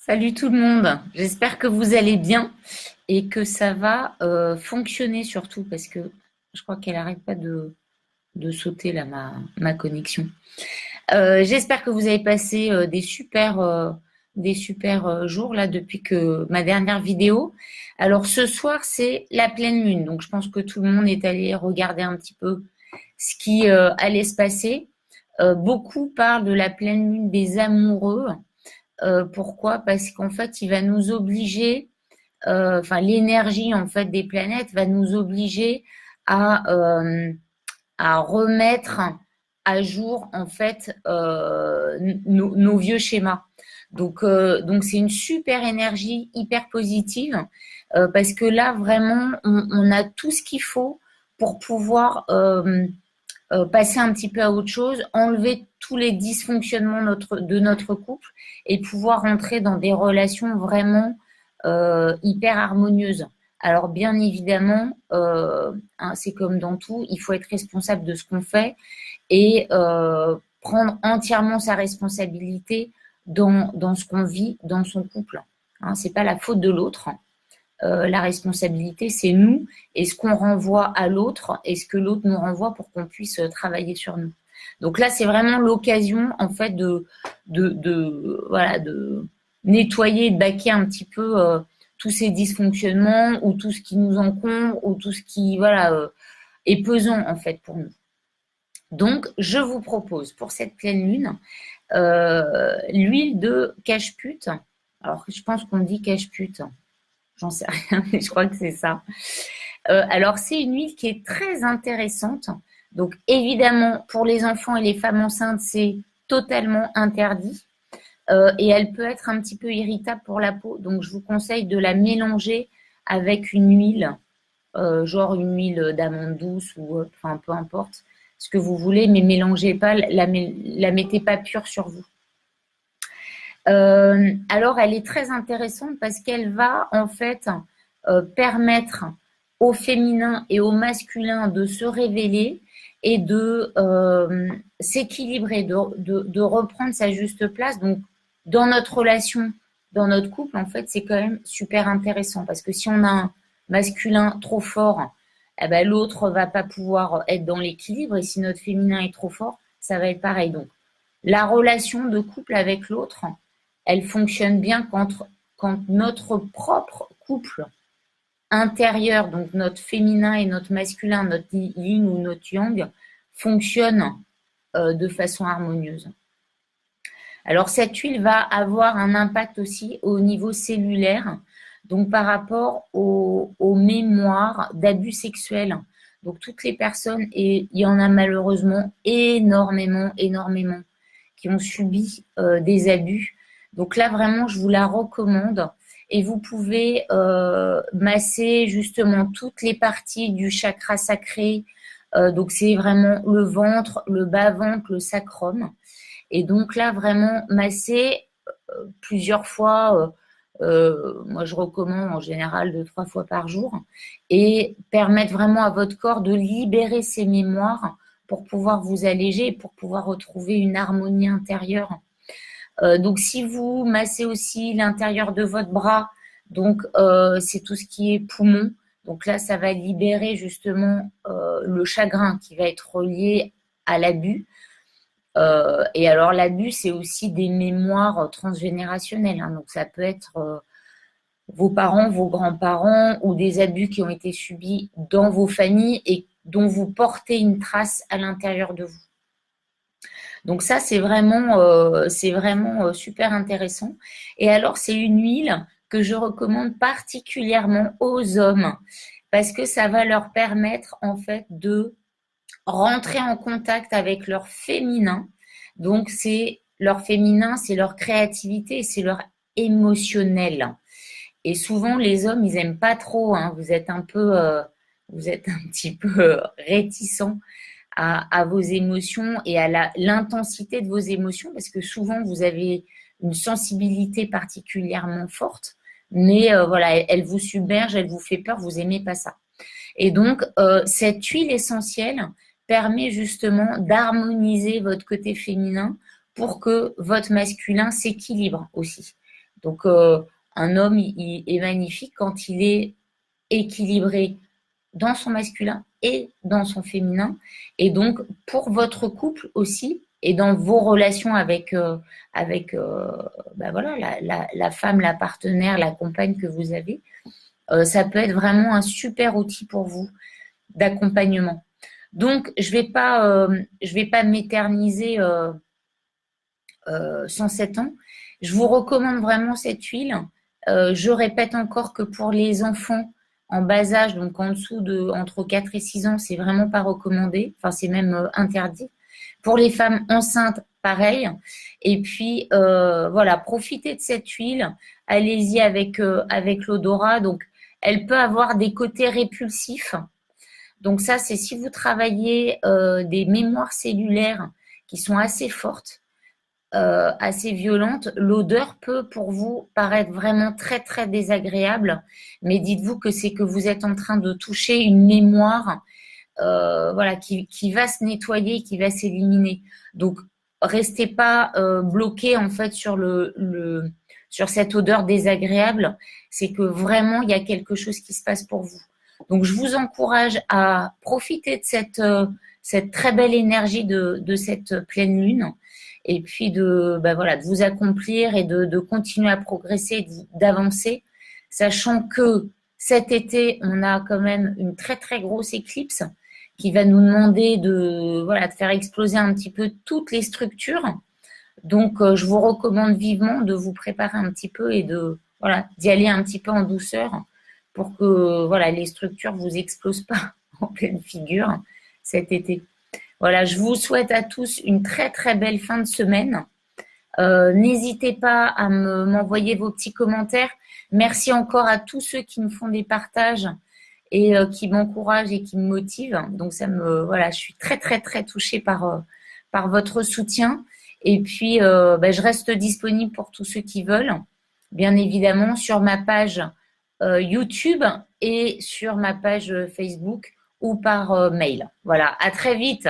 Salut tout le monde, j'espère que vous allez bien et que ça va fonctionner surtout parce que je crois qu'elle n'arrête pas de sauter là ma connexion. J'espère que vous avez passé des super jours là depuis que ma dernière vidéo. Alors ce soir c'est la pleine lune, donc je pense que tout le monde est allé regarder un petit peu ce qui allait se passer. Beaucoup parlent de la pleine lune des amoureux. Pourquoi? Parce qu'en fait, il va nous obliger, enfin l'énergie en fait des planètes va nous obliger à, euh, à remettre à jour en fait nos vieux schémas. Donc c'est une super énergie hyper positive parce que là vraiment on a tout ce qu'il faut pour pouvoir passer un petit peu à autre chose, enlever tous les dysfonctionnements de notre couple et pouvoir rentrer dans des relations vraiment hyper harmonieuses. Alors bien évidemment, hein, c'est comme dans tout, il faut être responsable de ce qu'on fait et prendre entièrement sa responsabilité dans ce qu'on vit dans son couple. Hein, c'est pas la faute de l'autre. La responsabilité, c'est nous et ce qu'on renvoie à l'autre et ce que l'autre nous renvoie pour qu'on puisse travailler sur nous. Donc là, c'est vraiment l'occasion, en fait, voilà, de nettoyer, de baquer un petit peu tous ces dysfonctionnements ou tout ce qui nous encombre ou tout ce qui, voilà, est pesant, en fait, pour nous. Donc, je vous propose pour cette pleine lune l'huile de cache-pute. Alors, je pense qu'on dit cache-pute. J'en sais rien, mais je crois que c'est ça. Alors, c'est une huile qui est très intéressante. Donc, évidemment, pour les enfants et les femmes enceintes, c'est totalement interdit. Et elle peut être un petit peu irritable pour la peau. Donc, je vous conseille de la mélanger avec une huile, genre une huile d'amande douce ou enfin, peu importe ce que vous voulez, mais mélangez pas, la mettez pas pure sur vous. Alors, elle est très intéressante parce qu'elle va en fait permettre au féminin et au masculin de se révéler et de s'équilibrer, de reprendre sa juste place. Donc, dans notre relation, dans notre couple, en fait, c'est quand même super intéressant parce que si on a un masculin trop fort, eh ben, l'autre va pas pouvoir être dans l'équilibre et si notre féminin est trop fort, ça va être pareil. Donc, la relation de couple avec l'autre, elle fonctionne bien quand notre propre couple intérieur, donc notre féminin et notre masculin, notre yin ou notre yang, fonctionne de façon harmonieuse. Alors cette huile va avoir un impact aussi au niveau cellulaire, donc par rapport aux mémoires d'abus sexuels. Donc toutes les personnes, et il y en a malheureusement énormément, énormément, qui ont subi des abus. Donc là, vraiment, je vous la recommande. Et vous pouvez masser justement toutes les parties du chakra sacré. Donc c'est vraiment le ventre, le bas-ventre, le sacrum. Et donc là, vraiment masser plusieurs fois. Moi, je recommande en général 2, 3 fois par jour et permettre vraiment à votre corps de libérer ses mémoires pour pouvoir vous alléger, pour pouvoir retrouver une harmonie intérieure. Donc, si vous massez aussi l'intérieur de votre bras, donc c'est tout ce qui est poumon. Donc là, ça va libérer justement le chagrin qui va être relié à l'abus. Et alors l'abus, c'est aussi des mémoires transgénérationnelles. Hein. Donc ça peut être vos parents, vos grands-parents ou des abus qui ont été subis dans vos familles et dont vous portez une trace à l'intérieur de vous. Donc ça, c'est vraiment super intéressant. Et alors, c'est une huile que je recommande particulièrement aux hommes parce que ça va leur permettre en fait de rentrer en contact avec leur féminin. Donc c'est leur féminin, c'est leur créativité, c'est leur émotionnel. Et souvent les hommes, ils aiment pas trop. Hein, vous êtes un petit peu réticents à vos émotions et à l'intensité de vos émotions parce que souvent vous avez une sensibilité particulièrement forte, mais voilà, elle vous submerge, elle vous fait peur, vous aimez pas ça. Et donc cette huile essentielle permet justement d'harmoniser votre côté féminin pour que votre masculin s'équilibre aussi. Donc, un homme, il est magnifique quand il est équilibré dans son masculin et dans son féminin. Et donc, pour votre couple aussi, et dans vos relations avec voilà, la femme, la partenaire, la compagne que vous avez, ça peut être vraiment un super outil pour vous d'accompagnement. Donc, je vais pas m'éterniser 107 ans. Je vous recommande vraiment cette huile. Je répète encore que pour les enfants en bas âge, donc en dessous de entre 4 et 6 ans, c'est vraiment pas recommandé. Enfin, c'est même interdit. Pour les femmes enceintes, pareil. Et puis, voilà, profitez de cette huile. Allez-y avec l'odorat. Donc, elle peut avoir des côtés répulsifs. Donc ça, c'est si vous travaillez des mémoires cellulaires qui sont assez fortes, assez violentes, l'odeur peut pour vous paraître vraiment très très désagréable, mais dites-vous que c'est que vous êtes en train de toucher une mémoire voilà, qui va se nettoyer, qui va s'éliminer. Donc, restez pas bloqué en fait sur sur cette odeur désagréable. C'est que vraiment, il y a quelque chose qui se passe pour vous. Donc, je vous encourage à profiter de cette très belle énergie de cette pleine lune et puis voilà, de vous accomplir et de continuer à progresser, d'avancer, sachant que cet été, on a quand même une très très grosse éclipse qui va nous demander voilà, de faire exploser un petit peu toutes les structures. Donc, je vous recommande vivement de vous préparer un petit peu et voilà, d'y aller un petit peu en douceur pour que voilà, les structures ne vous explosent pas en pleine figure cet été. Voilà, je vous souhaite à tous une très très belle fin de semaine. N'hésitez pas à m'envoyer vos petits commentaires. Merci encore à tous ceux qui me font des partages et qui m'encouragent et qui me motivent. Donc voilà, je suis très très très touchée par votre soutien. Et puis je reste disponible pour tous ceux qui veulent, bien évidemment, sur ma page YouTube et sur ma page Facebook ou par mail. Voilà, à très vite.